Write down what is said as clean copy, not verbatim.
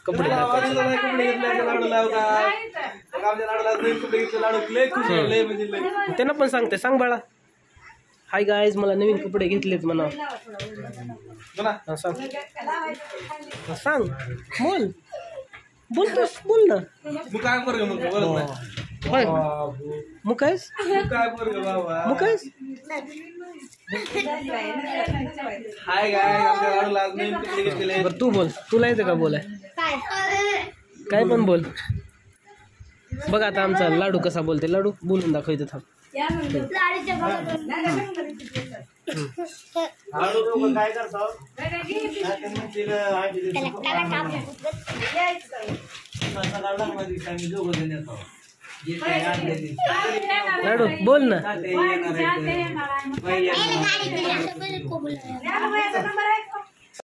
कपडे त्यांना पण सांगते, सांग बाळा. हाय गाईज, मला नवीन कपडे घेतलेत म्हणा. सांग सांग, बोल बोलतोस, बोल ना. होय मुकायस, मुकायस. हाय गाय, बरं तू बोल, तुला येतं का बोलाय? काय पण बोल. बघ आता आमचा लाडू कसा बोलते. लाडू बोलून दाखवतो थांब. लाडू बोल ना.